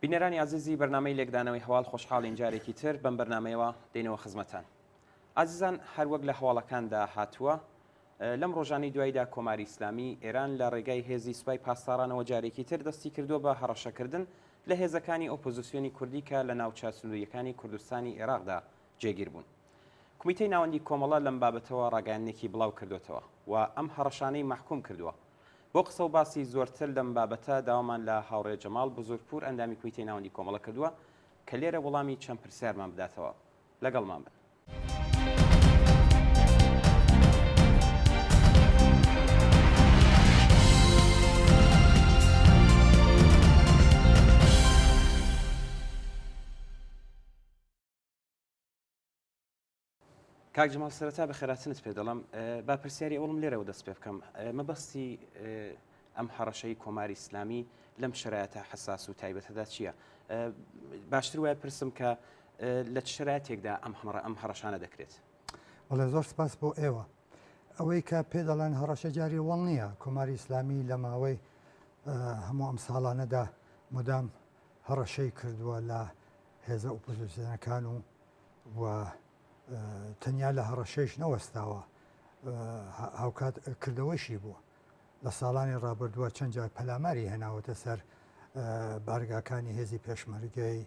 بینەرانی عزیزی بەرنامەی لێکدانەوەی هەواڵ خۆشحاڵین جارێکی تر بەم بەرنمەیەوە دێنەوە خزمەتان. عزیزان هەروەک لە هەواڵەکاندا هاتووە لەم ڕۆژانەی دواییدا کۆماری ئیسلامی ئێران لە ڕێگای هێزی سوپای پاسدارانەوە جارێکی تر دەستی کردووە بە هەڕەشەکردن لە هێزەکانی ئۆپۆزیسیۆنی کوردی کە لە ناوچە سنووریەکانی کوردستانی عێراقدا جێگیر بوون. کمیتەی ناوەندی کۆمەڵە لەم بابەتەوە ڕاگەیاندنێکی بڵاو کردوێتەوە و ئەم هەڕەشانەی محکوم کردووە. بۆ قسە و باسی زۆرتر لەم بابەتە داوامان لە هاوڕێ جەماڵ بزورگپور ئەندامی کمیتەی ناوەندی کۆمەڵە کردووە کە لێرە وەڵامی چەند پرسیارمان بداتەوە. لەگەڵمان بن. کاک جەماڵ سەرەتا بە خێراتنت پێ دەڵم با پرسیاری ئەوڵم لێرەوە دەست پێ بکەم. مەبەستی ئەم هەڕەشەی کۆماری ئیسلامی لەم شرایەتە حساس و تایبەتەدا چییە؟ باشتر وایە پرسم کە لە چ شرایەتێکدا ئەم هەڕەشانە دەکرێت؟ وەڵێ زۆر سپاس بۆ ئێوە. ئەوەی کە پێ دەڵێن هەڕەشە جاری وەڵ نییە. کۆماری ئیسلامی لە ماوەی هەموو ئەم ساڵانەدا مدام هەڕەشەی کردووە لە هێزە ئۆپۆزیسیۆنەکان و تەنیا لە هەڕەشەیش نەوەستاوە، هاوکات کردەوەشی بووە. لە ساڵانی ڕابردووە چەند جار پەلاماری هێناوەتە سەر بارگاکانی هێزی پێشمەرگەی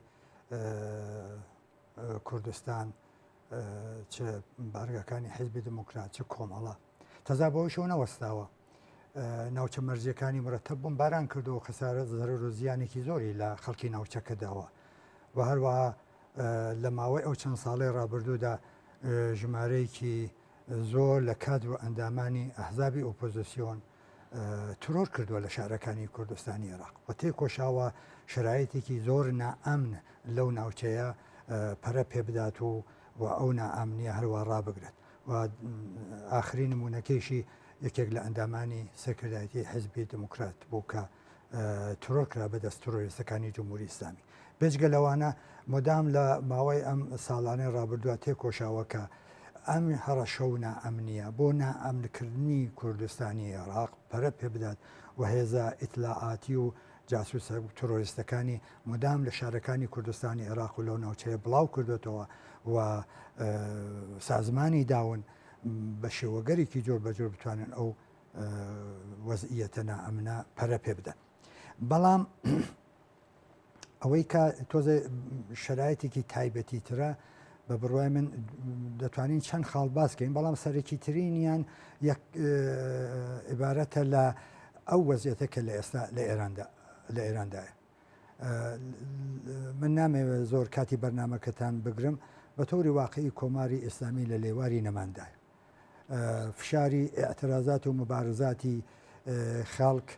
کوردستان، چ بارگاکانی حیزبی دموکرات، چ کۆمەڵە. تەزا بەوەشەوە نەوەستاوە. ناوچە مەرجەکانی مرەتەب بوون، باران کردەوە، خەسارە زەرەر و زیانێکی زۆری لە خەڵکی ناوچەکەداوە. و هەروەها لە ماوەی ئەو چەند ساڵەی ڕابردوودا ژمارەیەکی زۆر لە کادر و ئەندامانی ئەحزابی ئۆپۆزیسیۆن ترۆر کردووە لە شارەکانی کوردستانی عێراق و تێکۆشاوە شرایەتێکی زۆر نائەمن لەو ناوچەیە پەرە پێ بدات و ئەو نائەمنیە هەروە ڕابگرێت. و ئاخری نمونەکەیشی یەکێک لە ئەندامانی سەرکردایەتی حیزبی دموکرات بوو کە ترۆر کرا بەدەست تۆرۆریستەکانی جمهوری ئیسلامی. بێجگە لەوانە مدام لە ماوەی ئەم ساڵانەی ڕابردووە تێکۆشاوە کە ئەم هەڕەشە و نائەمنیە بۆ نائەمنکردنی کوردستانی عێراق پەرە پێ بدات و هێزە ئیتلاعاتی و جاسوسە تۆرۆریستەکانی مدام لە شارەکانی کوردستانی عێراق و لەو ناوچەیە بڵاو کردوێتەوە و سازمانی داون بە شێوەگەرێکی جۆر بەجۆر بتوانن ئەو وەزعیەتە نائەمنە پەرە پێ بدەن. بەڵام ئەوەی کە تۆزە شرایەتێکی تایبەتی ترە بە بڕوای من دەتوانین چەند خاڵ باسکەین، بەڵام سەرەکی ترینیان یەک عیبارەتە لە ئەو وەزعیەتە کە لە ئێستا لە ئێراندایە. من نامەوێت زۆر کاتی بەرنامەکەتان بگرم، بە تۆری واقعی کۆماری ئیسلامی لە لێواری نەماندایە. فشاری ئێعترازات و مبارزاتی خەڵک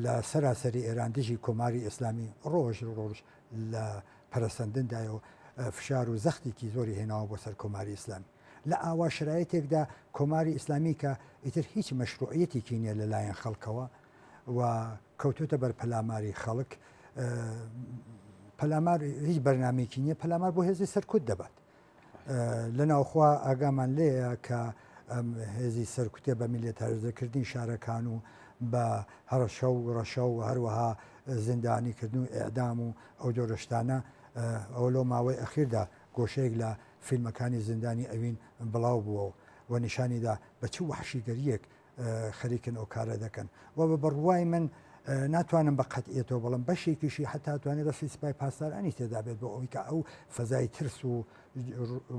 لە سەراسەری ئێران دژی کۆماری ئیسلامی ڕۆژ لە پەرەسەندندایە و فشار و زەختێکی زۆری هێناوە بۆ سەر کۆماری ئیسلامی. لە ئاوا شرایەتێکدا کۆماری ئیسلامی کە ئیتر هیچ مەشروعیەتێکی نییە لەلایەن خەڵکەوە و کەوتوتە بەر پەلاماری خەڵک، پەلامار هیچ بەرنامێکی نییە، پەلامار بۆ هێزی سەرکوت دەبات. لە ناوخوا ئاگامان لێیە کە هێزی سەرکوتێ بە میلیتاریزەکردنی شارەکان و بە هەڕەشە و ڕەشە و هەروەها زیندانیکردن و ئێعدام و ئەو جۆرە شتانە ئەو لەو ماوەی ئەخیردا گۆشەیەک لە فیلمەکانی زیندانی ئەوین بڵاو بووە و نیشانیدا بە چ وەحشیگەریەک خەریکن ئەو کارە دەکەن. و بە بڕوای من ناتوانم بە قەتعیەتەوە بڵم بەشێکیشی حتا توانێت دەستی سوپای پاسدارانی تێدا بێت بۆ ئەوەی کە ئەو فەزای ترس و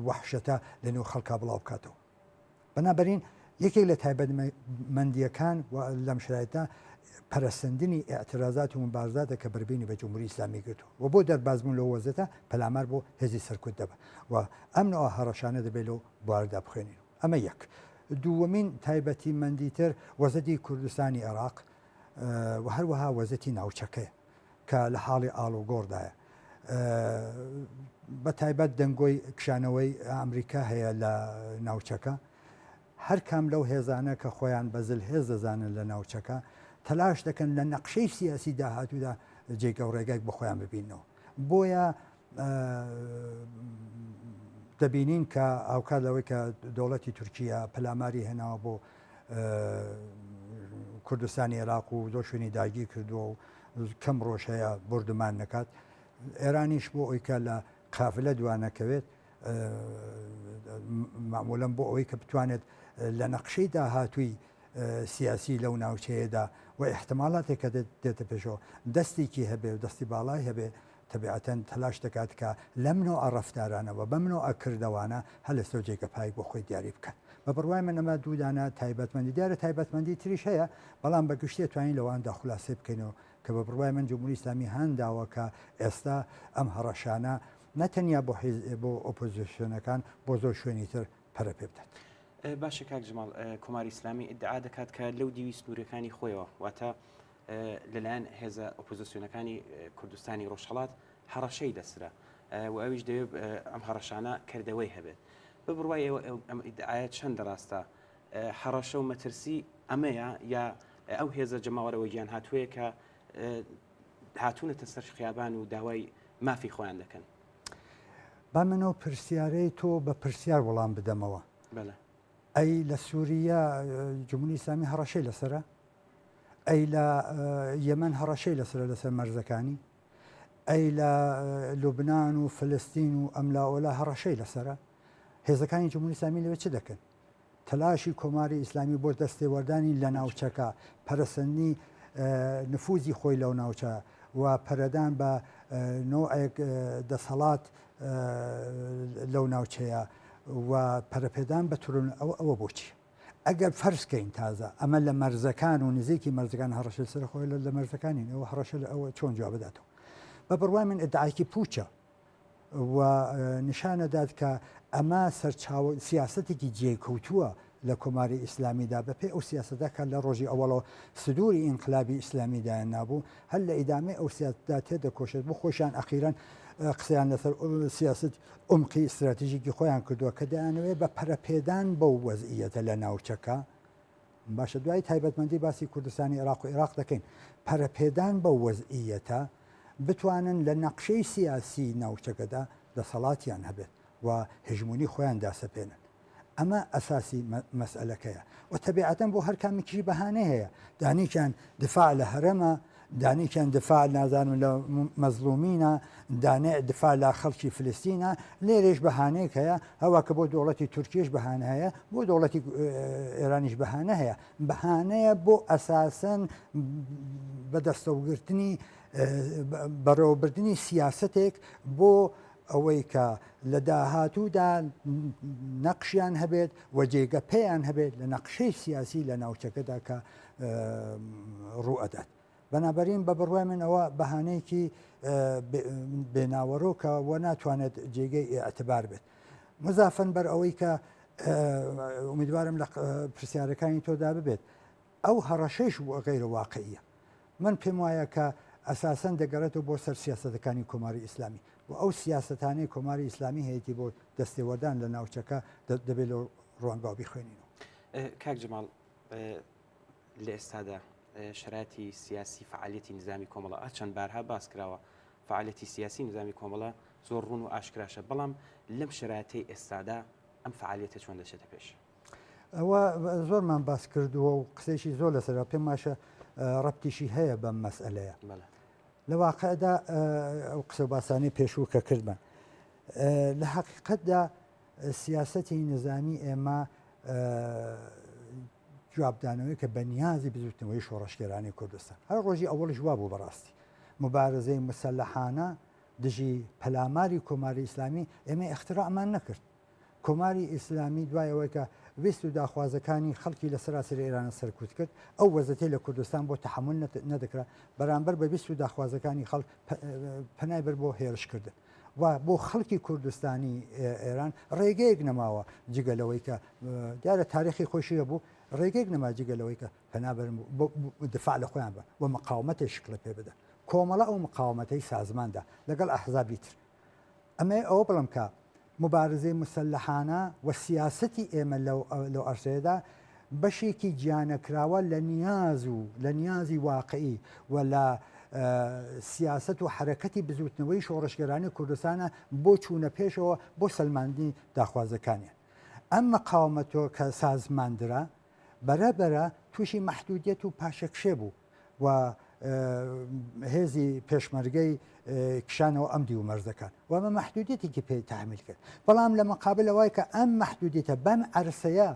وەحشەتە لەنێو خەڵکا بڵاو بکاتەوە. بەنابەرین یەکێک لە تایبەتمەندیەکان لەم شرایەتە پەرەسەندنی ئێعترازات و مبارزاتە کە بەربینی بە جمهوری ئیسلامی گرتووە و بۆ دەربازبوون لەو وەزەتە پەلامار بۆ هێزی سەرکوت دەبە و ئەمنەوە هەڕەشانە دەبێت لەو بواردا بخوێنین. ئەمە یەک. دووەمین تایبەتی مەندیتر وەزەتی کوردستانی عێراق و هەروەها وەزەتی ناوچەکەیە کە لە حاڵی ئاڵوگۆڕدایە. بە تایبەت دەنگۆی کشانەوەی ئەمریکا هەیە لە ناوچەکە. هەر کام لەو هێزانە کە خۆیان بەزل هێز دەزانن لە ناوچەکە تەلاش دەکەن لە نەقشەی سیاسی داهاتوودا جێگە و ڕێگایك بە خۆیان ببینەوە. بۆیە دەبینین کە ئاوکات لەوەی کە دەوڵەتی تورکیا پەلاماری هێناوە بۆ کوردستانی عێراق و زۆر شوێنی داگیر کردووە و کەم ڕۆژ هەیە بردومان نەکات ئێرانیش بۆ ئەوی کە لە قافلە دوانەکەوێت معموڵەن بۆ ئەوەی کە بتوانێت لە نەقشەی داهاتووی سیاسی لەو ناوچەیەدا و احتمالاتێکە دێتە پێشەوە دەستێکی هەبێ و دەستی باڵای هەبێ تەبیعەتەن تەلاش دەکات کە لەم نوع ئەڕەفتارانەوە بەم نوع ئەکردەوانە هەل لە سەرجێکە پای بۆ خۆی دیاری بکەن بە بڕوای من ئەمە دوودانە تایبەتمەندی دیارە تایبەتمەندی تریش هەیە بەڵام بە گشتێ توانین لەواندا خولاسێ بکەینەوە کە بە بڕوای من جمهوری ئیسلامی هەنداوە کە ئێستا ئەم هەڕەشانە نەتەنیا بۆ ئۆپۆزیسیۆنەکان بۆ زۆر شوێنی تر پەرە پێ بدات. باشە کاک جمال کۆماری ئیسلامی ئیدعا دەکات کە لەو دیوی سنوورەکانی خۆیەوە واتە لەلایەن هێزە ئۆپۆزیسیۆنەکانی کوردستانی ڕۆژهەڵات هەڕەشەی دەسرە و ئەویش دەوێت ئەم هەڕەشانە کردەوەی هەبێت بە بڕوای ئەم ئیدعاە چەند ڕاستە هەڕەشە و مەترسی ئەمەیە یا ئەو هێزە جەماوەرەوە گیان هاتوویە کە هاتوونەتە سەر خیابان و داوای مافی خۆیان دەکەن. با منەوە پرسیارەی تۆ بە پرسیار وەڵام بدەمەوە. ئەی لە سووریا جمهوری ئیسلامی هەڕەشەی لەسرە؟ ئەی لە یەمەن هەڕەشەی لەسرە لەسەر مەرزەکانی؟ ئەی لە لوبناان و فلستین و ئەملاوەلا هەڕەشەی لەسرە؟ هێزەکانی جمهوری ئیسلامی لەوێ چ دەکەن؟ تەلاشی کۆماری ئیسلامی بۆ دەستێوەردانی لە ناوچەکە پەرەسەندنی نفوزی خۆی لەو ناوچە و پەرەدان بە نۆعێک دەسەڵات لەو ناوچەیە و پەرەپێدان بە تورون ئەوە بۆچی ئەگەر فەرزکەین تازە ئەمە لە مەرزەکان و نزیکی مەرزەکان هەڕەشە سەر خۆی لە مەرزەکانی ئەوە هەڕەشە ئەوە چۆن جواب بداتەوە بە بڕوای من ئیدعاکی پوچە و نیشانەدات کە ئەمە سەرچاوە سیاسەتێکی جێکەوتووە لە کۆماری ئیسلامیدا بەپێ ئەو سیاسەتە کە لە ڕۆژی ئەوڵەوە سدووری ئینقلابی ئیسلامیدایان نابوو هەر لە ئیدامەی ئەو سیاسەتدا تێدەکۆشێت بۆ خۆشیان ئەخیران قسەیان لەسەر سیاست عمقی استراتیژیکی خۆیان کردووە کە دەیانەوێت بە پەرەپێدان بەو وەزعیەتە لە ناوچەکە باشە دوای تایبەتمەندی باسی کوردستانی عێراق و عێراق دەکەین پەرەپێدان بە وەزعیەتە بتوانن لە نەقشەی سیاسی ناوچەکەدا دەسەڵاتیان هەبێت و هژمونی خۆیان داسەپێنن ئەمە ئەساسی مەسئلەکەیە و تەبیعەتەن بۆ هەر کامێکیشی بەهانە هەیە دانیکیان دفاع لە هەرەمە دانیکیان دفاع نازانم لە مەزلومینە دانێ دفاع لە خەڵکی فلستینە لێرێش بەهانەیەک هەیە هەوا کە بۆ دەوڵەتی تورکیش بەهانە هەیە بۆ دەوڵەتی ئێرانیش بەهانە هەیە بەهانەیە بۆ ئەساسەن بەدەستەوەگرتنی بەڕێوەبردننی سیاسەتێک بۆ ئەوەی کە لە داهاتوودا نەقشیان هەبێت و جێگە پێیان هەبێت لە نەقشەی سیاسی لە ناوچەکەدا کە ڕوئەدات بەنابەرین بە بڕوای من ئەوە بەهانەیەکی بێناوەڕۆکە و ناتوانێت جێگەی ئەعتبار بێت مزافن بەر ئەوەی کە ئومیدوارم لە پرسیارەکانی تۆدا ببێت ئەو هەڕەشەش غەیرە واقعیە من پێم وایە کە ئەساسەن دەگەڕێتەوە بۆ سەر سیاسەتەکانی کۆماری ئیسلامی و ئەو سیاسەتانەی کۆماری ئیسلامی هەیەی بۆ دەستێوەردان لە ناوچەکە دەبێت لە ڕوانگاو بخوێنینەوە. کاک جەماڵ لە ئێستادا شرایطی سیاسی فعالیەتی نظامی کۆمەڵە چەند بارها باس کراوە فعالیەتی سیاسی نظامی کۆمەڵە زۆر ڕوون و ئاشکراشە بەڵام لەم شرایطی ئێستادا ئەم فعالیەتە چۆن دەچێتە پێش ئەوە زۆرمان باس کردووە و قسێکی زۆر لەسەر پێم واشە ڕەبتیشی هەیە بەم مەسئلەیە لە واقعدا ئەو قسە باسانی پێشوو کە کردمان لە حقیقەتدا سیاسەتی نظامی ئێمە جوابدانەوەی کە بەنیازی بزوتنەوەی شۆڕەشکێرانی کوردستان هەر ڕۆژی ئەوەڵش وا بوو بەڕاستی مبارزەی مسەلەحانە دژی پەلاماری کۆماری ئیسلامی ئێمە اختراعمان نەکرد کۆماری ئیسلامی دوایەوەی کە ویست و داخوازەکانی خەڵکی لە سەراسەری ئێرانە سەرکوت کرد ئەو وەزەتەی لە کوردستان بۆ تەحمل نەدەکرا بەرامبەر بە ویست و داخوازەکانی خەڵک پەنای بەر بۆ هێرشکردن و بۆ خەڵکی کوردستانی ئێران ڕێگەیەک نەماوە جگەلەوەی کە دیارە تاریخی خۆشیە بوو ڕێگەیەک نەما جگەلەوەی کە پەنابەرن دفاع لە خۆیان بە و مقاومەتی شکڵە پێ بدەن کۆمەڵە ئەو مقاومەتەی سازماندا لەگەڵ ئەحزابی تر ئەمە ئەوە بڵم کە مبارزەی مسەلەحانە و سیاسەتی ئێمە لەو ئەرسەیەدا بەشێکی گیانەکراوە لە نیازی واقعی و لە سیاست و حرەکەتی بزوتنەوەی شۆڕشگەرانی کوردستانە بۆ چوونە پێشەوە بۆ سەلماندنی داخوازەکانیان ئەم مقاومەتۆ کە سازماندرا بەرەبەرە تووشی مەحدودیت و پاشەکشێ بوو و هێزی پێشمەرگەی کشانەوە ئەم دی و مەرزەکان وەمە مەحدودیتێکی پێی تحمیل کرد بەڵام لە مقابل ئەوەی کە ئەم مەحدودیتە بەم ئەرسەیە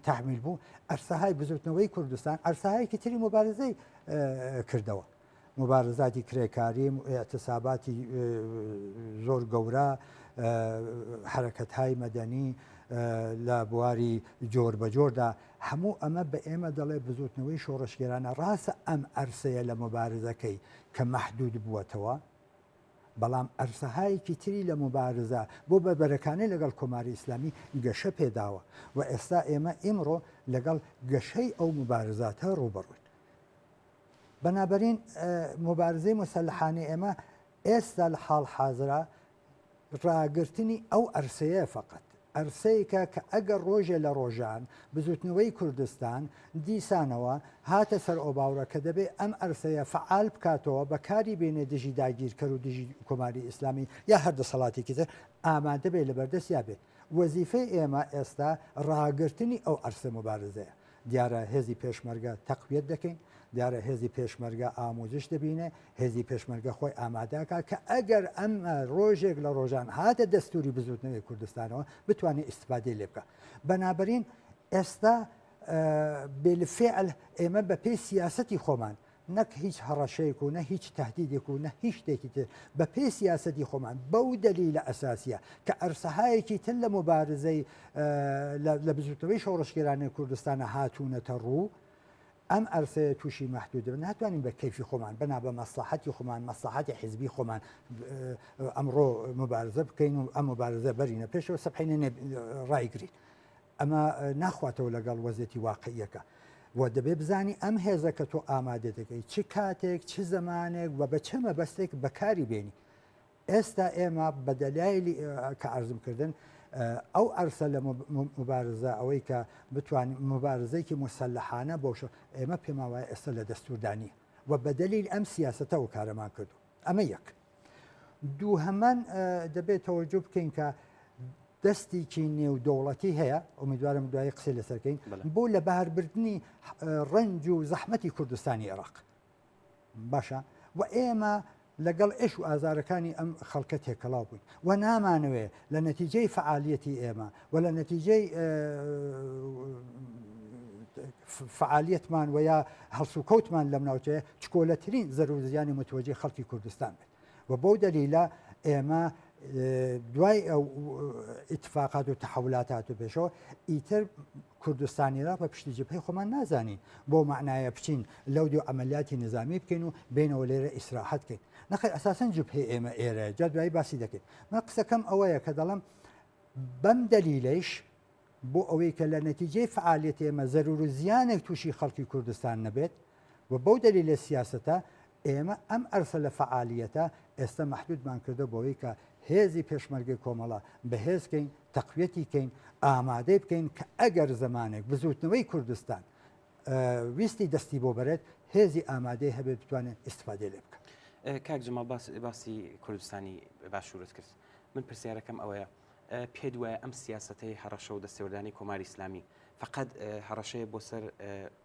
تحمیل بوو ئەرسەهای بزوتنەوەی کوردستان ئەرسەهایەکی تری مبارزەی کردەوە مبارزاتی کرێکاری اعتصاباتی زۆر گەورە حرەکەت‌های مەدەنی لە بواری جۆر بە جۆردا هەموو ئەمە بە ئێمە دەڵێ بزوتنەوەی شۆڕشگێرانە ڕاستە ئەم ئەرسەیە لە مبارزەکەی کە مەحدود بووەتەوە بەڵام ئەرسەهایەکی تری لە مبارزە بۆ بەبەرەکانەی لەگەڵ کۆماری ئیسلامی گەشە پێداوە و ئێستا ئێمە ئیمڕۆ لەگەڵ گەشەی ئەو مبارزاتە ڕوبەڕووین بەنابەرین مبارزەی مسلحانەی ئێمە ئێستا لە حاڵ حازرا ڕاگررتنی ئەو ئەرسەیە فقط ئەرسەیەکە کە ئەگەر ڕۆژێ لە ڕۆژان بزوتنەوەی کوردستان دیسانەوە هاتە سەر ئۆباورە کە دەبێت ئەم ئەرسەیە فعال بکاتەوە بەکاری بێنێ دژی داگیرکەر و دژی کۆماری ئیسلامی یا هەر دەسەڵاتێکی تر ئامادە بێت لە بەردەست یا بێت وەزیفەی ئێمە ئێستا ڕاگررتنی ئەو ئەرسە مبارزەیە دیارە هێزی پێشمەرگە تەقویەت دەکەین دیارە هێزی پێشمەرگە ئامۆزش دەبینێ هێزی پێشمەرگە خۆی ئامادەکە کە ئەگەر ئەمە ڕۆژێک لە ڕۆژان هاتە دەستوری بزوتنەوەی کوردستانەوە بتوانێت ئیسپادەی لێ بکە بەنابەرین ئێستا بێلفعل ئێمە بە پێی سیاسەتی خۆمان نەک هیچ هەڕەشەیەک و نە هیچ تهدیدێک و نە هیچ شتێکی تر بە پێی سیاسەتی خۆمان بەو دەلیلە ئەساسیە کە ئەرسەهایەکی تر لە مبارزەی لە بزوتنەوەی شۆڕشگێرانی کوردستانە هاتوونەتە ڕوو ئەم ئەرسەیە تووشی مەحدود بن ناتوانین بە کەیفی خۆمان بنا بە مەسلحەتی خۆمان مەسلحەتی حیزبی خۆمان ئەمڕۆ مبارزە بکەین و ئەم مبارزە بەرینە پێشەوە سەبحینە ڕایگرین ئەمە ناخواتەوە لەگەڵ وەزێتی واقعیەکە و دەبێ بزانی ئەم هێزە کە تۆ ئامادە دەکەی چ کاتێک چ زمانێک و بە چه مەبەستێک بەکاری بێنی ئێستا ئێمە بە دەلایلی کە ئەرزمکردن ئەو ئەرسە لە مبارزە ئەوەی کە بتوانین مبارزەیەکی مسلحانە بۆش ئێمە پێم وایە ئێستا لە دەستوردانی و بە دەلیل ئەم سیاسەتە و کارەمان کردو ئەمە یەک دوو هەمان دەبێت تەوەجوو بکەین کە دەستێکی نێودەوڵەتی هەیە ئومیدوارم دوای قسەی لەسەرکەین بۆ لە بەهاربردنی ڕەنج و زەحمەتی کوردستانی عێراق باشە و ئێمە لەگەڵ ئێش و ئازارەکانی ئەم خەڵکە تێکەڵاو بووین و نامانوێ لە نەتیجەی فعالیەتی ئێمە و لە نەتیجەی فعالیەتمان و یا هەڵس و کەوتمان لەم ناوچەیە چکۆلەترین زەرورزیانی متوەجێ خەڵکی کوردستان بێت و بەو دەلیلە ئێمە دوای ئەو ئیتفاقات و تەحولاتات و پێشەوە ئیتر کوردستانی را بە پشتی جبهەی خۆمان نازانین بۆ معنایە بچین لەو دیو ئەمەلیاتی نظامی بکەین و بینەوە لێرە ئیسراحەت بکەین نەخێر ئەساسەن جبهەی ئێمە ئێرە جا دوایی باسی دەکەین من قسەکەم ئەوەیە کە دەڵم بەم دەلیلەیش بۆ ئەوەی کە لە نەتیجەی فعالیەت ئێمە زەرور و زیانێک تووشی خەڵکی کوردستان نەبێت و بەو دەلیلە سیاسەتە ئێمە ئەم ئەرسە لە فعالیەتە ئێستا مەحدودمان کردە بۆەوەی کە هێزی پێشمەرگەی کۆمەڵە بەهێزکەین تەقویەتی کەین ئامادەی بکەین کە ئەگەر زمانێک بزوتنەوەی کوردستان ویستی دەستی بۆ بەرێت هێزی ئامادەی هەبێت بتوانێت ئیسفادێ لێ بکە کاک جەماڵ باسی کوردستانی باشوورت کرد من پرسیارەکەم ئەوەیە پێ وایە ئەم سیاسەتەی هەڕەشە و دەستێوەردانی کۆماری ئیسلامی فقط هەڕەشەیە بۆ سەر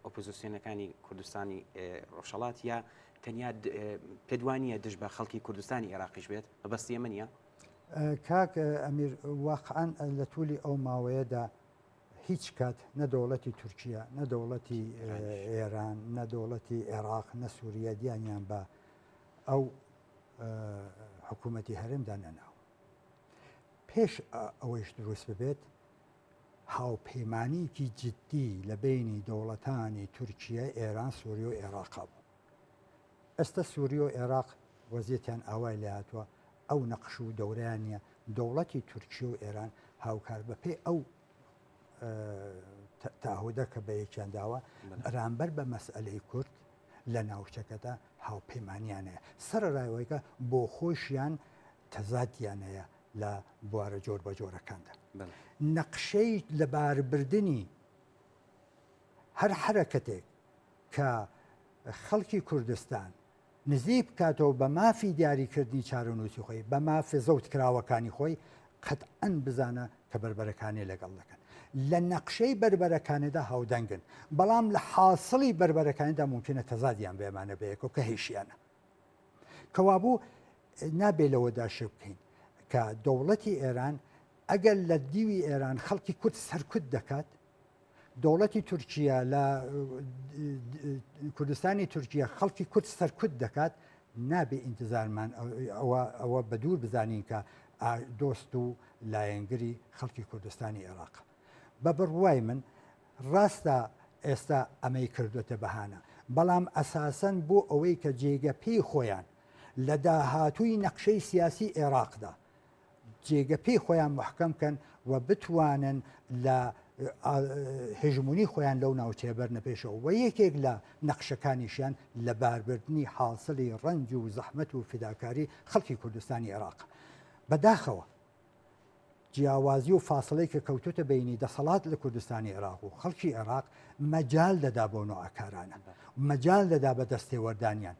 ئۆپۆزیسیۆنەکانی کوردستانی ڕۆژهەڵات یا تەنیا پێدوانیە دژ بە خەڵکی کوردستانی عێراقیش بێت بەبەستی ئەمە نییە کاک ئەمیر واقعان لە توولی ئەو ماوەیەدا هیچ کات نە دەوڵەتی تورکیا نە دەوڵەتی ئێران نە دەوڵەتی عێراق نە سووریا دیانیان بە ئەو حکوومەتی هەرێمدا نەناو پێش ئەوەیش دروست ببێت هاوپەیمانیکی جددی لە بینی دەوڵەتانی تورکیا ئێران سووریا و عێراقا بوو ئێستا سووریا و عێراق وەزیەتیان ئاوای لە هاتووە ئەو نەقش و دەورانیە دەوڵەتی تورکیا و ئێران هاوکار بەپێ ئەو تاهودە کە بە یەکیان داوە بەرامبەر بە مەسئلەی کورد لە ناوچەکەدا هاوپەیمانیانەیە سەرڕایەوەیکە بۆ خۆشیان تەزادیانەیە لە بوارە جۆر بە جۆرەکاندا نەقشەی لەباربردنی هەر حرەکەتێک کە خەڵکی کوردستان نزیک بکاتەوە بە مافی دیاریکردنی چارەنووسی خۆی بە مافی زەوت کراوەکانی خۆی قەتعەن بزانە کە بربەرەکانی لەگەڵ دەکەن لە نەقشەی بربەرەکانەدا هاودەنگن بەڵام لە حاصڵی بربەرەکانیدا ممکنە تەزادیان بێمانە بەیەکەوە کە هیچیانە کەوابوو نابێ لەوەدا شێ بکەین کە دەوڵەتی ئێران ئەگەر لە دیوی ئێران خەڵکی کورد سەرکوت دەکات دەوڵەتی تورکیا لە کوردستانی تورکیا خەڵکی کورد سەرکوت دەکات نابێ ئینتزارمان ئەوە بە دوور بزانین کە دۆست و لایەنگری خەڵکی کوردستانی عێراق بە بڕوای من ڕاستە ئێستا ئەمەی کردوتە بەهانە بەڵام ئەساسەن بۆ ئەوەی کە جێگە پێی خۆیان لە داهاتووی نەقشەی سیاسی عێراقدا جێگە پێی خۆیان محکەم بکەن و بتوانن لە هژمونی خۆیان لەو ناوچەیە بەرنەپێشەوە و یەکێک لە نەقشەکانیشیان لە باربردنی حاصلی ڕەنج و زەحمەت و فیداکاری خەڵکی کوردستانی عێراق بەداخەوە جیاوازی و فاصلەی کە کەوتوتە بینی دەسەڵات لە کوردستانی عێراق و خەڵکی عێراق مەجال دەدا بۆ نوعەکارانە مەجال دەدا بە دەستێوەردانیان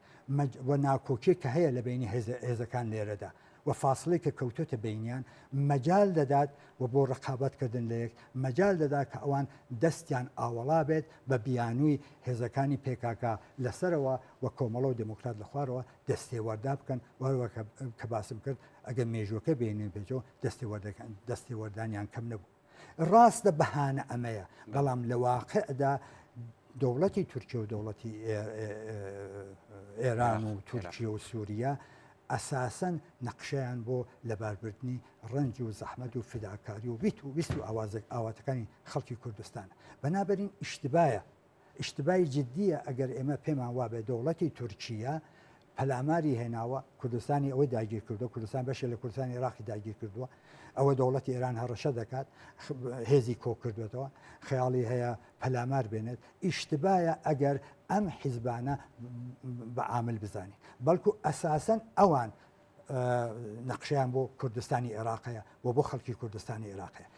و ناکۆکیە کە هەیە لە بینی هێزەکان لێرەدا و فاصلەی کە کەوتوتە بینیان مەجال دەدات و بۆ ڕقابەتکردن لە یەک مەجال دەدا کە ئەوان دەستیان ئاوەڵا بێت بە بیانووی هێزەکانی پێکاکە لەسەرەوە و کۆمەڵە و دموکرات لە خوارەوە دەستێوەردا بکەن وەروە کە باسم کرد ئەگەر مێژوەکە بینێن پێچەوە دەستێوەردانیان کەم نەبوو ڕاستە بەهانە ئەمەیە بەڵام لە واقعدا دەوڵەتی تورکیا و دەوڵەتی ئێران و تورکیا و سووریا ئەساسەن نەقشەیان بۆ لەباربردنی ڕەنج و زەحمەت و فداکاری و ویست و ئاواتەکانی خەڵکی کوردستانە بەنابەرین ئیشتبای جددیە ئەگەر ئێمە پێمان وابێ دەوڵەتی تورکیا پەلاماری هێناوە کوردستانی ئەوەی داگیر کردو کوردستان بەشێ لە کوردستانی عێراقی داگیر کردووە ئەوە دەوڵەتی ئێران هەڕەشە دەکات هێزی کۆ کردوێتەوە خەیاڵی هەیە پەلامار بێنێت ئیشتبایە ئەگەر ئەم حیزبانە بە عامل بزانین بەڵکو ئەساسەن ئەوان نەقشیان بۆ کوردستانی عێراقەیە و بۆ خەڵکی کوردستانی عێراقەیە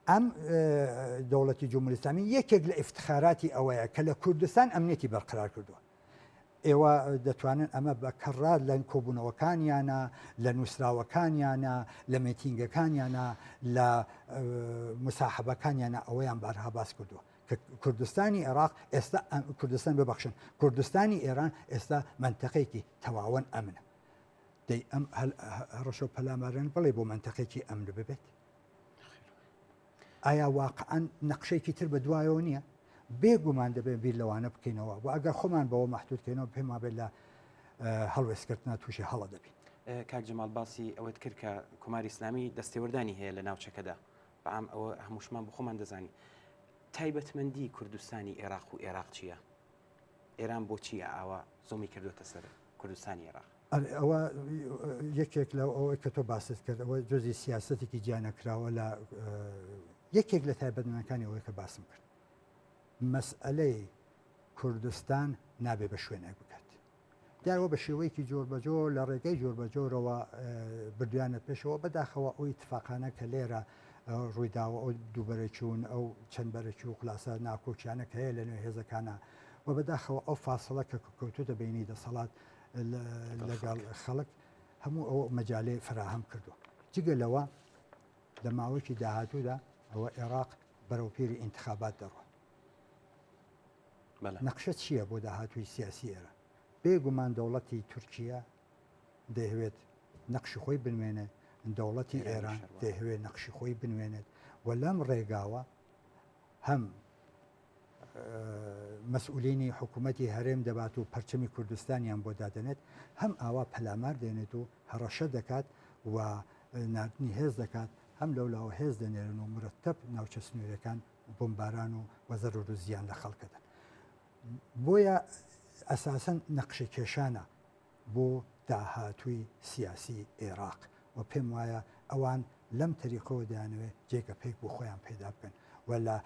ئەم دەوڵەتی جمهوری ئیسلامی یەکێک لە ئیفتخاراتی ئەوەیە کە لە کوردستان ئەمنیەتی بەرقرار کردووە ئێوە دەتوانن ئەمە بە کەڕات لە کۆبوونەوەکانیانە لە نووسراوەکانیانە لە مێتینگەکانیانە لە مساحبەکانیانە ئەوەیان بارها باس کردووە کە کوردستانی عێراق ئێستا کوردستان ببەخشن کوردستانی ئێران ئێستا منتەقەیەکی تەواوەن ئەمنە دەی ئەم ڕەشە و پەلامارن بڵێ بۆ منتەقەیەکی ئەمن ببێت ئایا واقعەن نەقشەیەکی تر بە دوایەوە نییە بێگومان دەبێت بیر لەوانە بکەینەوە و ئەگەر خۆمان بەوە مەحدودکەینەوە پێما بێت لە هەڵوێستکردنا تووشی هەڵە دەبین کاک جەمال باسی ئەوەت کرد کە کۆماری ئیسلامی دەستێوەردانی هەیە لە ناوچەکەدا بەعام ئەوە هەمووشمان بە خۆمان دەزانی تایبەتمەندی کوردستانی عێراق و عێراق چییە؟ ئێران بۆچی ئاوا زۆمی کردوتە سەر کوردستانی عێراق؟ ئەوە یەکێک لەو ئەوەی کە تۆ باست کرد ئەوە جۆزی سیاسەتێکی گیانەکراوە لە یەکێک لە تایبەتمەندەکانی ئەوەی کە باسم کرد مەسئلەی کوردستان نابێ بە شوێنێک بکات دیارەوە بە شێوەیەکی جۆر بەجۆر لە ڕێگەی جۆر بەجۆرەوە بردویانە پێشەوە بەداخەوە ئەوی اتفاقانە کە لێرە ڕوویداوە ئەو دووبەرەچوون ئەو چەند بەرەکی و خلاصە ناکۆکیانە کە هەیە لە نوێ هێزەکانە و بەداخەوە ئەو فاصلە کە کەوتوتە بینی دەسەڵات لەگەڵ خەڵک هەموو ئەوە مەجالێ فراهەم کردو جگە لەوە لە ماوەیەکی داهاتوودا ئەوە عێراق بەرەوپێری ئینتخابات دەڕوە نەقشە چییە بۆ داهاتووی سیاسی ئێرە بێگومان دەوڵەتی تورکیا دەیەوێت نەقشی خۆی بنوێنێ دەوڵەتی ئێران دەیەوێت نەقشی خۆی بنوێنێت و لەم ڕێگاوە هەم مەسئولینی حکوومەتی هەرێم دەبات و پەرچەمی کوردستانیان بۆ دادەنێت هەم ئاوا پەلامار دێنێت و هەڕەشە دەکات و نردنی هێز دەکات هەم لەولاوە هێز دەنێرن و مرتب ناوچە سنوورەکان بۆمباران و وەزەر و زیان لە خەڵکەدەن بۆیە ئەساسەن نەقشە کێشانە بۆ داهاتووی سیاسی عێراق و پێم وایە ئەوان لەم تەریقەوە دەیانەوێت جێگە پێک بۆ خۆیان پێدا بکەن و لە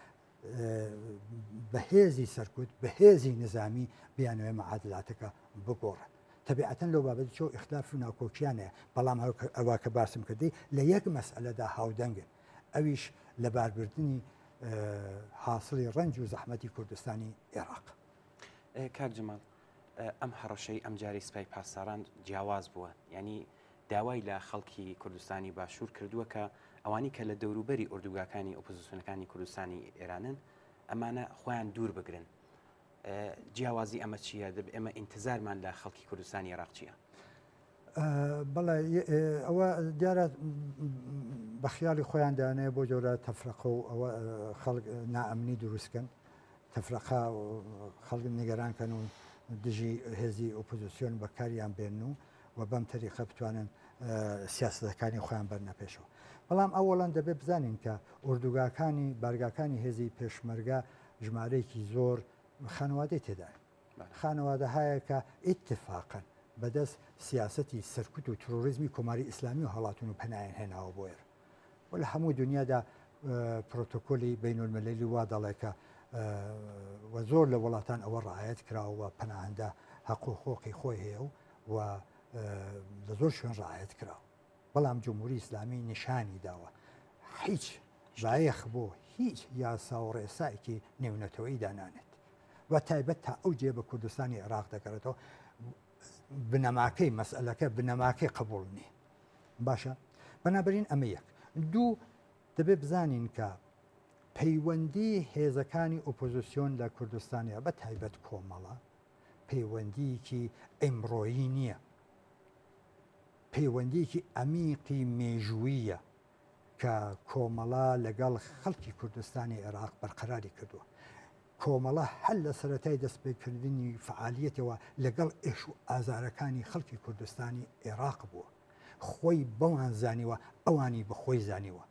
بەهێزی سەرکوت بەهێزی نظامی بیانوێ مەعادلاتەکە بگۆڕن تەبیعەتەن لەو بابەت چۆ ئیختلاف و ناکۆکیانەیە بەڵام ئەوە کە باسم کردی لە یەک مەسئلەدا هاودەنگن ئەویش لە باربردنی حاصلی ڕەنج و زەحمەتی کوردستانی عێراق کاک جەمال ئەم هەڕەشەی ئەم جاری سپای پاسداران جیاواز بووە یعنی داوای لە خەڵکی کوردستانی باشوور کردووە کە ئەوانی کە لە دەوروبەری ئوردوگاکانی ئۆپۆزیسیۆنەکانی کوردستانی ئێرانن ئەمانە خۆیان دوور بگرن. جیاوازی ئەمە چییە؟ ئێمە ئینتزارمان لە خەڵکی کوردستانی عێراق چییە؟ بەڵێ ئەوە دیارە بە خیاڵی خۆیان دانەیە بۆ جۆرە تەفرەقە و ئەوە خەڵک نائەمنی دروستکەن، تەفرەقە خەڵک نیگەرانکەن و دژی هێزی ئۆپۆزیسیۆن بەکاریان بێن و بەم تەریقە بتوانن سیاسەتەکانی خۆیان بەرنەپێشەوە. بەڵام ئەوەڵەن دەبێت بزانین کە ئوردوگاکانی بارگاکانی هێزی پێشمەرگە ژمارەیەکی زۆر خانەوادەی تێدایە. خانەوادە هەیە کە ئیتفاقن بەدەست سیاسەتی سەرکوت و تۆریزمی کۆماری ئیسلامی و هەڵاتون و پەنایان هێناوە بۆ ئێرە. و لە هەموو دنیادا پرۆتۆکۆلی بینولمەلەلی وا دەڵێکە و زۆر لە وڵاتان ئەوە ڕعایەت کراوە پەناهەندە حەق و حقوقی خۆی هەیە و لە زۆر شوێن ڕعایەت کراوە. بەڵام جمهوری ئیسلامی نیشانی داوە هیچ ژایەخ بۆ هیچ یاسا و ڕێسایەکی نێونەتەوەی دانانێت و تایبەت تا ئەو جێ بە کوردستانی عێراق دەکەێتەوە بنەماکەی مەسئلەکە بنەماکەی قبول نیە. باشە بەنابەرین ئەمە یەک. دوو دەبێت بزانین کە پەیوەندی هێزەکانی ئۆپۆزیسیۆن لە کوردستانیا بە تایبەت کۆمەڵە پەیوەندیکی ئەمڕۆیی نییە، پەیوەندیکی ئەمیقی مێژوویە کە کۆمەڵە لەگەڵ خەڵکی کوردستانی عێراق بەرقەراری کردووە. کۆمەڵە هەل لە سەرەتای دەستپێکردنی فعالیەتەوە لەگەڵ ئێش و ئازارەکانی خەڵکی کوردستانی عێراق بووە. خۆی بەوان زانیوە ئەوانی بەخۆی زانیوە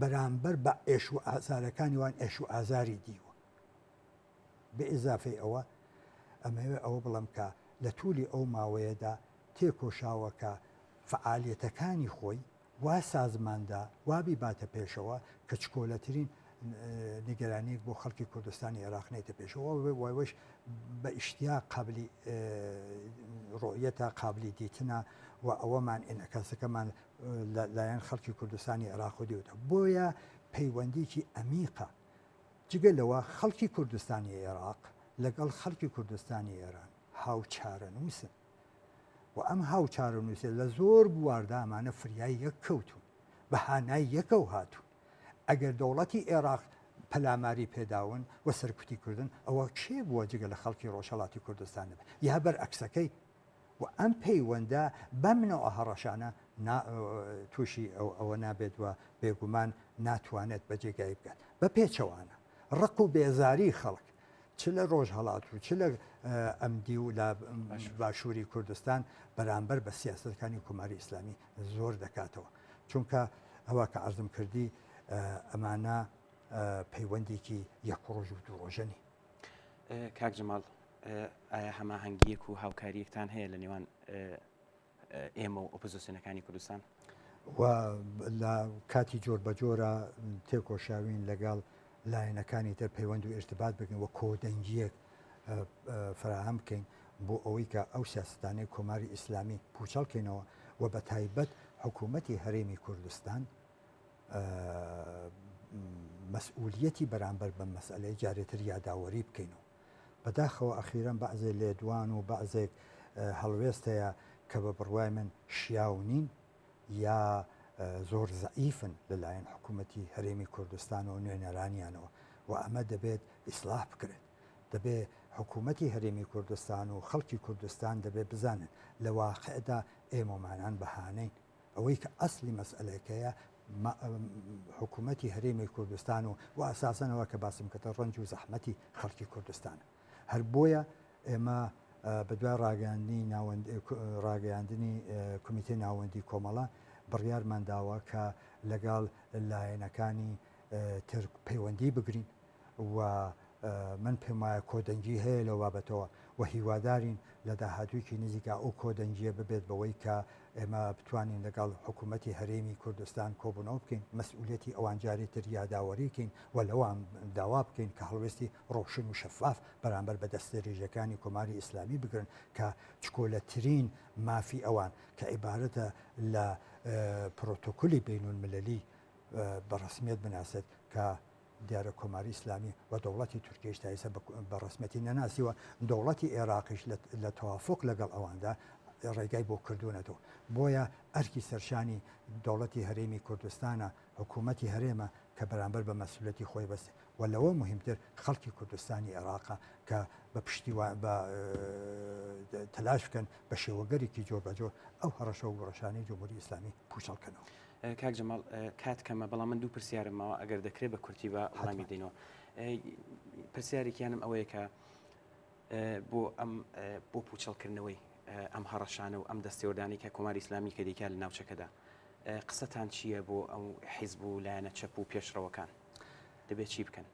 بەرامبەر بە ئێش و ئازارەکانی وان ئێش و ئازاری دیوە. بە ئیزافەی ئەوە ئەمەوێ ئەوە بڵم کە لە توولی ئەو ماوەیەدا تێکۆشاوە کە فعالیەتەکانی خۆی وا سازماندا وابی باتە پێشەوە کە چکۆلەترین نیگەرانی بۆ خەڵکی کوردستانی عێراق نێتە پێشەوە وایوەش بە ئیشتیا قابلی ڕۆیەتە قابلی دیتنە و ئەوەمان ئینعکاسەکەمان لایەن خەڵکی کوردستانی عێراق و دیوتە. بۆیە پەیوەندیکی ئەمیقە جگە لەوە خەڵکی کوردستانی عێراق لەگەڵ خەڵکی کوردستانی ئێران هاوچارە نووسن و ئەم هاوچارە نووسێ لە زۆر بواردا ئەمانە فریای یەک کەوتون بەهانای یەکەو هاتوون. ئەگەر دەوڵەتی عێراق پەلاماری پێداون و سەرکوتی کردن ئەوە کێ بووە جگە لە خەڵکی ڕۆژهەڵاتی کوردستانە بێت یا بەرعەکسەکەی و ئەم پەیوەندە بەمنەوە هەڕەشانە تووشی ئەوە نابێت وە بێگومان ناتوانێت بەجێگای بکات بە پێچەوانە ڕق و بێزاری خەڵک چ لە ڕۆژهەڵات و چ لە ئەمدی و لە باشووری کوردستان بەرامبەر بە سیاسەتەکانی کۆماری ئیسلامی زۆر دەکاتەوە چونکە ئەوە کە عەرزم کردی ئەمانە پەیوەندێکی یەک ڕۆژ و دوو ڕۆژەنی. کاک جەماڵ ئایا هەماهەنگیەک و هاوکاریەکتان هەیە لە نێوان ئێمە و ئۆپۆزیسیۆنەکانی کوردستان؟ و لە کاتی جۆر بە جۆرە تێکۆشاوین لەگەڵ لایەنەکانی تر پەیوەند و ئێرتباط بکەین و کۆدەنگیەک فراهەم بکەین بۆ ئەوەی کە ئەو سیاستانەی کۆماری ئیسلامی پوچەڵکەینەوە و بە تایبەت حکوومەتی هەرێمی کوردستان مەسئولیەتی بەرامبەر بە مەسئلەی جارێتر یاداوەری بکەینەوە. بەداخەوە ئەخیرەن بەعزێ لێدوان و بەعزێک هەڵوێستەیە کە بە بڕوای من شیاو نین یا زۆر زەعیفن لەلایەن حکوومەتی هەرێمی کوردستان و نوێنەرانیانەوە و ئەمە دەبێت ئیسلاح بکرێت. دەبێت حکوومەتی هەرێمی کوردستان و خەڵکی کوردستان دەبێت بزانن لە واقعدا ئێمەمانان بەهانەین ئەوەی کە ئەسلی مەسئلەکەیە حکوومەتی هەرێمی کوردستان و ئاساسەنەوە کە باسم کەتە ڕەنج و زەحمەتی خەڵکی کوردستانە. هەر بۆیە ئێمە بەدوای ڕاگەیاندنی کمیتەی ناوەندی کۆمەڵە بڕیارمان داوە کە لەگەڵ لایەنەکانی تر پەیوەندی بگرین و من پێم وایە کۆدەنگی هەیە لەو بابەتەوە و هیوادارین لە داهاتوویەکی نزیکا ئەو کۆدەنگیە ببێت بەوەی کە ئێمە بتوانین لەگەڵ حکوومەتی هەرێمی کوردستان کۆبوونەوە بکەین مەسئولیەتی ئەوان جارێتر یاداوەری بکەین و لەوان داوا بکەین کە هەڵوێستی ڕۆشن و شەفاف بەرامبەر بە دەستێڕێژەکانی کۆماری ئیسلامی بگرن کە چکۆلەترین مافی ئەوان کە عیبارەتە لە پرۆتۆکۆلی بینولمەلەلی بەڕسمیەت بناسێت کە دیارە کۆماری ئیسلامی و دەوڵەتی تورکیش تا ئێستا بە ڕسمیەتی نەناسیوە دەوڵەتی عێراقیش لە تەوافق لەگەڵ ئەواندا ڕێگای بۆ کردوونەتەوە بۆیە ئەرکی سەرشانی دەوڵەتی هەرێمی کوردستانە حکوومەتی هەرێمە کە بەرامبەر بە مەسئولەتی خۆی بەستێ و لەوە مهمتر خەڵکی کوردستانی عێراقا کە بە پشتی بە تەلاش بکەن بە شێوەگەرێکی جۆر بەجۆر ئەو هەڕەشە و گۆڕەشانەی جمهوری ئیسلامی پوچەڵکەنەوە. کاک جەماڵ کات کەمە بەڵام من دوو پرسیارمەوە ئەگەر دەکرێت بە کورتی بە وەڵامی دێنەوە. پرسیارێکیانم ئەوەیە کە بۆ پوچەڵکردنەوەی ئەم هەڕەشانە و ئەم دەستێوەردانی کە کۆماری ئیسلامی کە دیکە لە ناوچەکەدا قسەتان چییە بۆ ئەو حیزب و لایەنە چەپ و پێشڕەوەکان دەبێت چی بکەن؟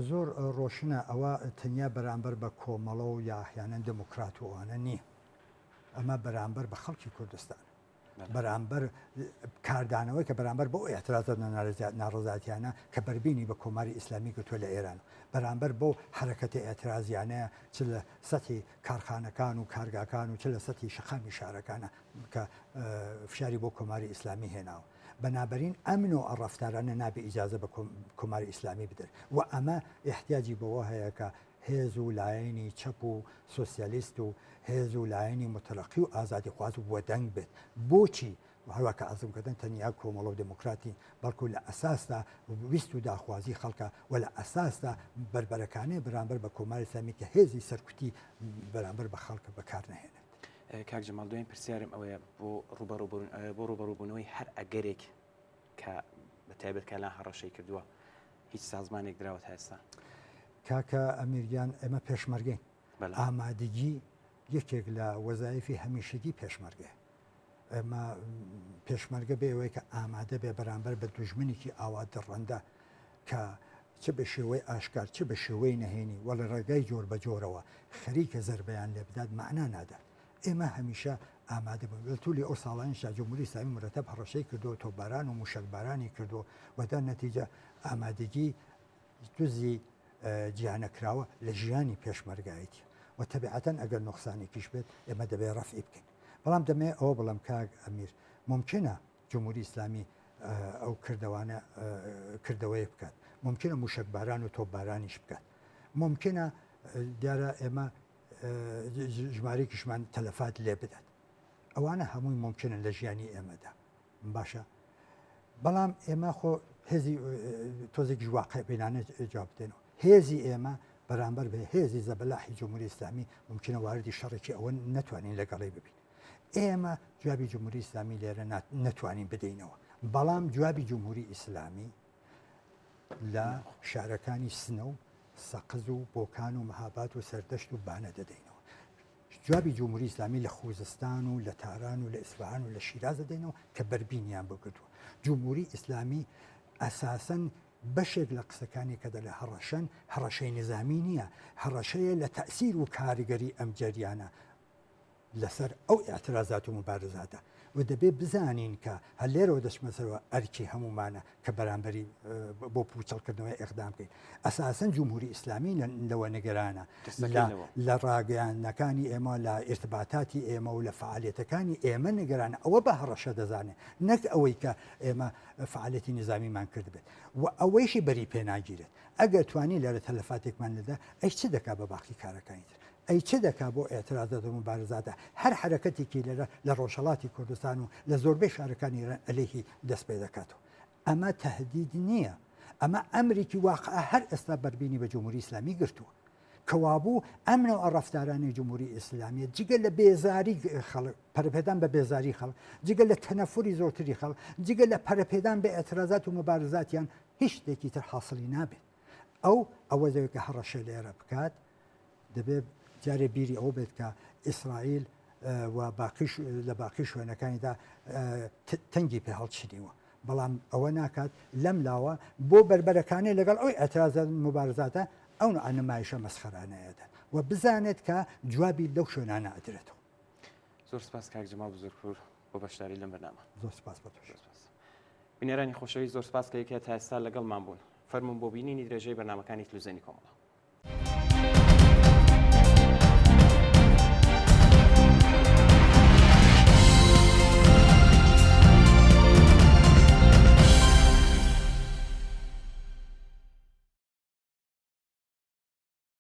زۆر ڕۆشنە ئەوە تەنیا بەرامبەر بە کۆمەڵە و یاحیانە دموکراتوانە نییە ئەمە بەرامبەر بە خەڵکی کوردستان بەرامبەر کاردانەوەی کە بەرامبەر بۆ ئێترازات ناڕزاتیانە کە بربینی بە کۆماری ئیسلامی کە تۆ لە ئێران بەرامبەر بۆ حرەکەتی ئێترازیانەیە چ لە سەتی کارخانەکان و کارگاکان و چ لە سەتی شەقامی شارەکانە کە فشاری بۆ کۆماری ئیسلامی هێناوە بەنابەرین ئەمن و ئەڕەفتارانە نابێ ئیجازە بە کۆماری ئیسلامی بدرێت و ئەمە احتیاجی بەوە هەیە کە هێز و لایەنی چەپ و سۆسیالیست و هێز و لایەنی متەرەقی و ئازادی خواز و وەدەنگ بێت بۆچی هەروەکە ئەزمکردن تەنیا کۆمەڵە و دموکراتی بەڵکو لە ئەساسدا ویست و داخوازی خەڵکە و لە ئەساسدا بربەرەکانەی بەرامبەر بە کۆماری ئیسلامی کە هێزی سەرکوتی بەرامبەر بە خەڵکە بەکار نەهێنێت. کاک جەماڵ دوێن پرسیارم ئەوەیە بۆ ڕوبەڕووبوونەوەی هەر ئەگەرێک کە بە تایبەت کە لە هەڕەشەی کردووە هیچ سازمانێک دراوە تا ئێستا. کاکە ئەمیریان ئێمە پێشمەرگەین ئامادەگی یەکێک لە وەزایفی هەمیشەگی پێشمەرگە ئەمە پێشمەرگە بێەوەی کە ئامادە بێ بەرامبەر بە دوژمنێکی ئاوا دڕەندە کە چ بە شێوەی ئاشکار چ بە شێوەی نەهێنی وە لە ڕێگای جۆر بە جۆرەوە خەریکە زەربەیان لێ بدات مەعنا نادات ئێمە هەمیشە ئامادە بوون لە تولی ئەو ساڵانیشدا جمهوری ئیسلامی مرەتەب هەڕەشەی کردو تۆپباران و موشکبارانی کردو وەدا نەتیجە ئامادەگی جزئی جیانەکراوە لە ژیانی پێشمەرگایەتی و تەبیعەتەن ئەگەر نوقسانێکیش بێت ئێمە دەبێت ڕەفعی بکەین بەڵام دەمێ ئەوە بڵم کاک ئەمیر ممکنە جمهوری ئیسلامی ئەو کردەوەی بکات ممکنە موشکباران و تۆپبارانیش بکات ممکنە دیارە ئێمە ژمارەیەکیشمان تەلەفات لێ بدات ئەوانە هەمووی ممکنە لە ژیانی ئێمەدا باشە بەڵام ئێمە خۆ هێزی تۆزێک واقع بینانە جواب بدێنەوە هێزی ئێمە بەرامبەر بە هێزی زەبەلاحی جمهوری ئیسلامی ممکنە واردی شەڕێکی ئەوە نەتوانین لەگەڵی ببین ئێمە جوابی جمهوری ئیسلامی لێرە نەتوانین بدەینەوە بەڵام جوابی جمهوری ئیسلامی لە شارەکانی سنە و سەقز و بۆکان و مەهابات و سەردەشت و بانە دەدەینەوە جوابی جمهوری ئیسلامی لە خوزستان و لە تاران و لە ئیسفهان و لە شیراز دەدەینەوە کە بەربینیان بکردووە جمهوری ئیسلامی ئەساسەن بەشێک لە قسەکانی کە دە لە هەڕەشەن هەڕەشەی نظامی نییە هەڕەشەیە لە تەسیر و کاریگەری ئەم جەریانە لەسەر ئەو ئاعترازات و مبارزاتە و دەبێت بزانین کە هەلێرەوە دەچمەسەرەوە ئەرکی هەمومانە کە بەرامبەری بۆ پوچەڵکردنەوەی ئەقدام بکەین ئەساسەن جمهوری ئیسلامی لەوە نەگەرانە لە ڕاگەیانەکانی ئێمە لە ئێرتباتاتی ئێمە و لە فعالیتەکانی ئێمە نەگەرانە ئەوە بە هەڕەشە دەزانێت نەک ئەوەی کە ئێمە فعالیتی نظامیمان کرد بێت و ئەوەیشی بەری پێناگیرێت ئەگەر توانی لەرە تەلەفاتێکمان لەدا ئەی چ دەکا بە باقی کارەکانی تر ئەی چه دەکا بۆ ئێترازات و مبارزاتە هەر حرەکەتێکی لەرە لە ڕۆژهەڵاتی کوردستان و لە زۆربەی شارەکانی ئەلێهی دەست پێ دەکاتەوە ئەمە تەهدید نییە ئەمە ئەمریکی واقع هەر ئێستا بەربینی بە جمهوری ئیسلامی گرتووە کەوابوو ئەمن و ئەڕەفتارانی جمهوری ئیسلامیە جگە لە بێزاری خەڵک پەرپێدان بە بێزاری خەڵک جگە لە تەنەفوری زۆرتری خەڵک جگە لە پەرپێدان بە ئێترازات و مبارزاتیان هیچ شتێکی تر حاصلی نابێت ئەوە زەوەیەکە هەڕەشە لێرە بکات دەبێت جارێ بیری ئەوە بێت کە ئیسرائیل و لە باقی شوێنەکانیدا تەنگی پێ هەڵچنیوە بەڵام ئەوە ناکات لەم لاوە بۆ بربەرەکانی لەگەڵ ئەوی ئەترازات مبارزاتە ئەو ئەنمایشە مەسخەرانەیەدا و بزانێت کە جوابی لەو شوێنانە ئەدرێتەوە. زۆر سپاس کاک جەمال بزرگپور بۆ بەشداری لەم بەرنامە. زۆر سپاس بە تۆ. بینەرانی خۆشەویست زۆر سپاس کە یەکێت تا ئێستا لەگەڵمان بوون. فەرمون بۆ بینینی درێژەی بەرنامەکانی تلویزیۆنی کۆمەڵە.